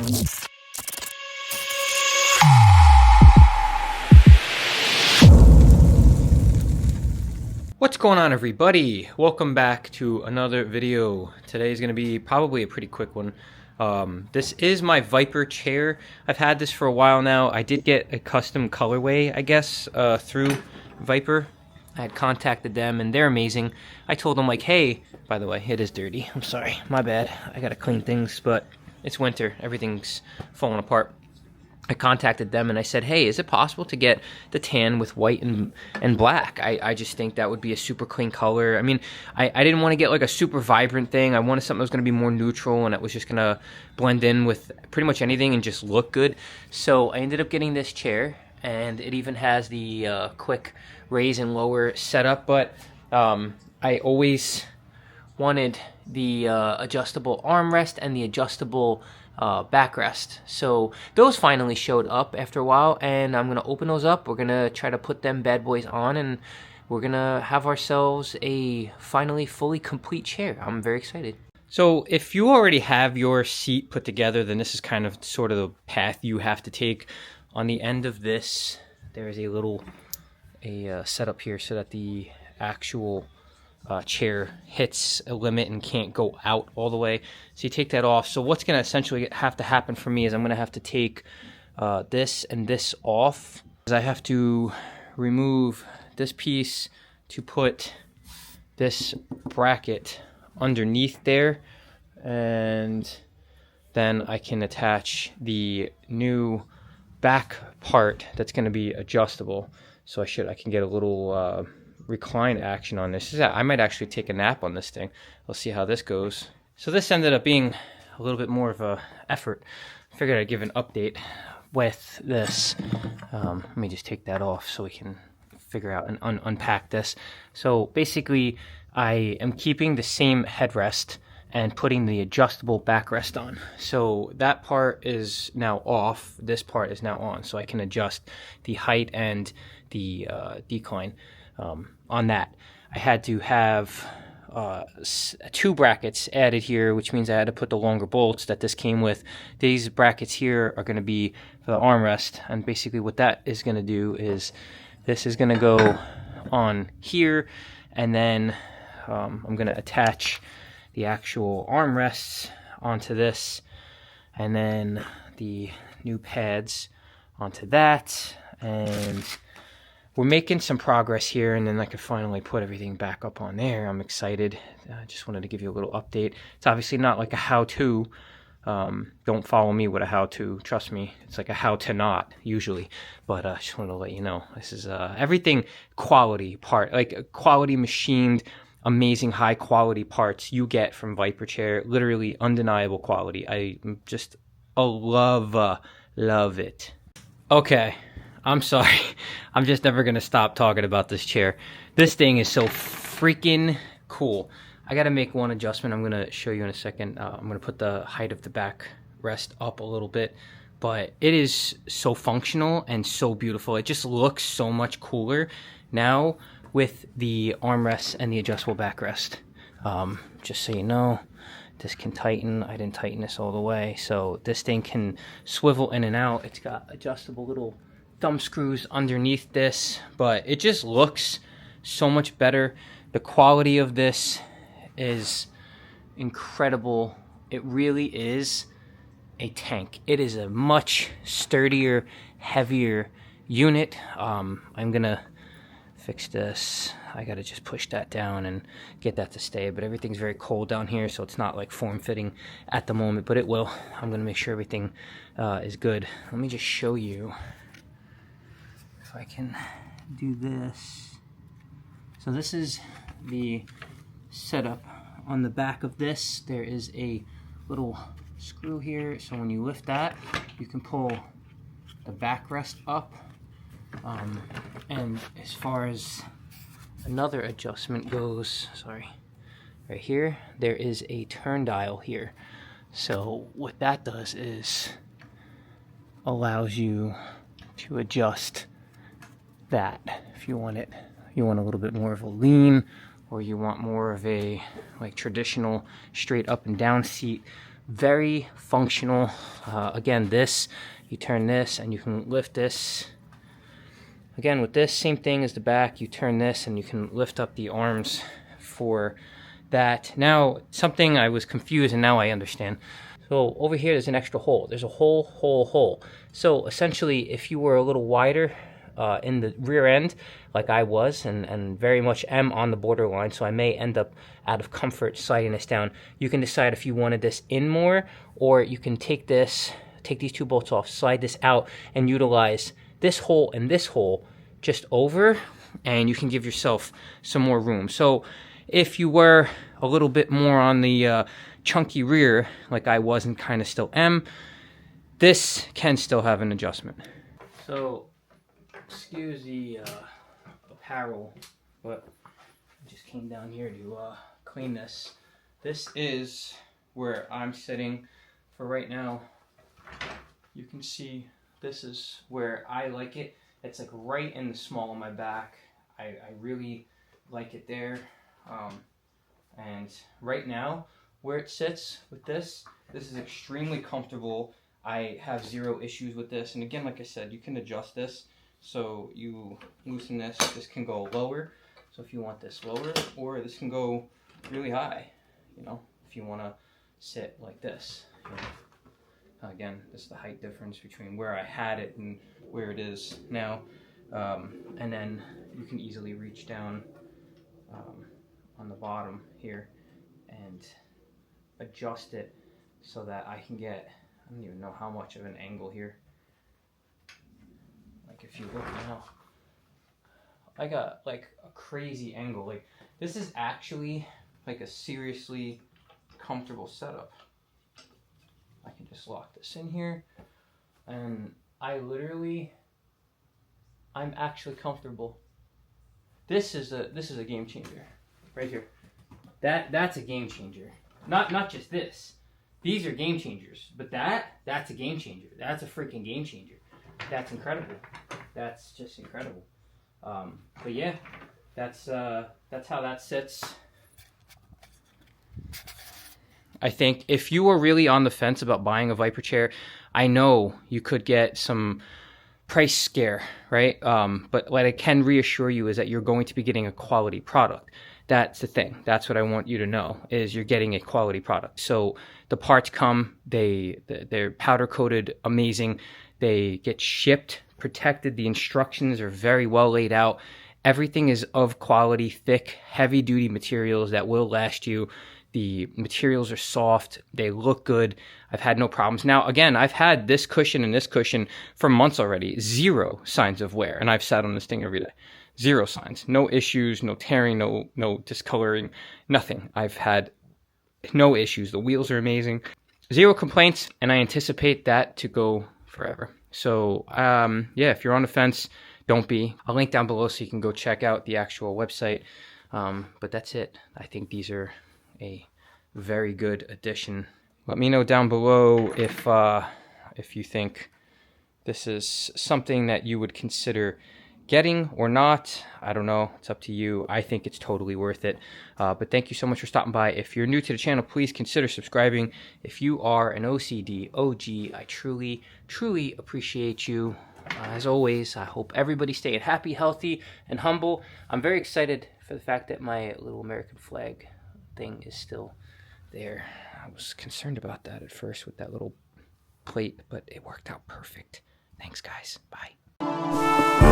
What's going on, everybody? Welcome back to another video. Today is going to be probably a pretty quick one. This is my Vyper chair. I've had this for a while now. I did get a custom colorway, I guess, through Vyper. I had contacted them and they're amazing. I told them, like, hey, by the way, it is dirty. I'm sorry, my bad. I gotta clean things, but it's winter. Everything's falling apart. I contacted them and I said, hey, is it possible to get the tan with white and black? I just think that would be a super clean color. I mean, I didn't want to get like a super vibrant thing. I wanted something that was going to be more neutral and it was just going to blend in with pretty much anything and just look good. So I ended up getting this chair, and it even has the quick raise and lower setup, but I always wanted the adjustable armrest and the adjustable backrest. So those finally showed up after a while, and I'm gonna open those up. We're gonna try to put them bad boys on, and we're gonna have ourselves a finally fully complete chair. I'm very excited. So if you already have your seat put together, then this is kind of sort of the path you have to take. On the end of this, there is a little setup here so that the actual chair hits a limit and can't go out all the way. So you take that off. So what's going to essentially have to happen for me is I'm going to have to take this and this off. I have to remove this piece to put this bracket underneath there, and then I can attach the new back part that's going to be adjustable. So I can get a little recline action on this. I might actually take a nap on this thing. We'll see how this goes. So this ended up being a little bit more of a effort. I figured I'd give an update with this. Let me just take that off so we can figure out and unpack this. So basically, I am keeping the same headrest and putting the adjustable backrest on. So that part is now off. This part is now on. So I can adjust the height and the decline. On that, I had to have 2 brackets added here, which means I had to put the longer bolts that this came with. These brackets here are going to be for the armrest, and basically what that is going to do is this is going to go on here, and then I'm going to attach the actual armrests onto this, and then the new pads onto that, and we're making some progress here, and then I can finally put everything back up on there. I'm excited. I just wanted to give you a little update. It's obviously not like a how-to. Don't follow me with a how-to. Trust me, it's like a how-to-not, usually. But I just wanted to let you know. This is everything quality part, like quality machined, amazing high-quality parts you get from Vyper chair. Literally undeniable quality. I just love it. Okay. I'm sorry. I'm just never going to stop talking about this chair. This thing is so freaking cool. I got to make one adjustment. I'm going to show you in a second. I'm going to put the height of the backrest up a little bit. But it is so functional and so beautiful. It just looks so much cooler now with the armrest and the adjustable backrest. Just so you know, this can tighten. I didn't tighten this all the way. So this thing can swivel in and out. It's got adjustable little thumb screws underneath this, but it just looks so much better. The quality of this is incredible. It really is a tank. It is a much sturdier, heavier unit. I'm gonna fix this. I gotta just push that down and get that to stay, but everything's very cold down here, so it's not like form-fitting at the moment, but it will. I'm gonna make sure everything is good. Let me just show you if I can do this. So this is the setup. On the back of this, there is a little screw here, so when you lift that, you can pull the backrest up. And as far as another adjustment goes, right here, there is a turn dial here. So what that does is allows you to adjust that if you want it. You want a little bit more of a lean, or you want more of a like traditional straight up and down seat. very functional. Again, this, you turn this and you can lift this. Again, with this, same thing as the back, you turn this and you can lift up the arms for that. Now, something I was confused and now I understand. So over here, there's an extra hole. There's a hole. So essentially, if you were a little wider in the rear end, like I was, and very much am on the borderline, so I may end up out of comfort sliding this down, you can decide if you wanted this in more, or you can take these two bolts off, slide this out, and utilize this hole and this hole just over, and you can give yourself some more room. So if you were a little bit more on the chunky rear, like I was and kind of still am, this can still have an adjustment. So, excuse the apparel, but I just came down here to clean this. This is where I'm sitting for right now. You can see this is where I like it. It's like right in the small of my back. I really like it there. And right now, where it sits with this is extremely comfortable. I have zero issues with this. And again, like I said, you can adjust this. So you loosen this, this can go lower. So if you want this lower, or this can go really high, you know, if you want to sit like this. You know. Again, this is the height difference between where I had it and where it is now. And then you can easily reach down on the bottom here and adjust it so that I can get, I don't even know how much of an angle here. Like if you look now, I got like a crazy angle. Like this is actually like a seriously comfortable setup. I can just lock this in here, and I'm actually comfortable. This is a game changer right here. That's a game changer. Not just this. These are game changers, but that's a game changer. That's a freaking game changer. That's incredible. That's just incredible. But yeah, that's how that sits. I think if you were really on the fence about buying a Vyper chair, I know you could get some price scare, right? But what I can reassure you is that you're going to be getting a quality product. That's the thing. That's what I want you to know, is you're getting a quality product. So the parts come, they're powder coated, amazing. They get shipped, protected. The instructions are very well laid out. Everything is of quality, thick, heavy duty materials that will last you. The materials are soft. They look good. I've had no problems. Now, again, I've had this cushion and this cushion for months already. Zero signs of wear. And I've sat on this thing every day. Zero signs. No issues, no tearing, no discoloring, nothing. I've had no issues. The wheels are amazing. Zero complaints, and I anticipate that to go forever. So, yeah, if you're on the fence, don't be. I'll link down below so you can go check out the actual website. But that's it. I think these are a very good addition. Let me know down below if you think this is something that you would consider getting or not. I don't know. It's up to you. I think it's totally worth it. But thank you so much for stopping by. If you're new to the channel, please consider subscribing. If you are an OCD OG, I truly, truly appreciate you. As always, I hope everybody's staying happy, healthy, and humble. I'm very excited for the fact that my little American flag thing is still there. I was concerned about that at first with that little plate, but it worked out perfect. Thanks, guys. Bye.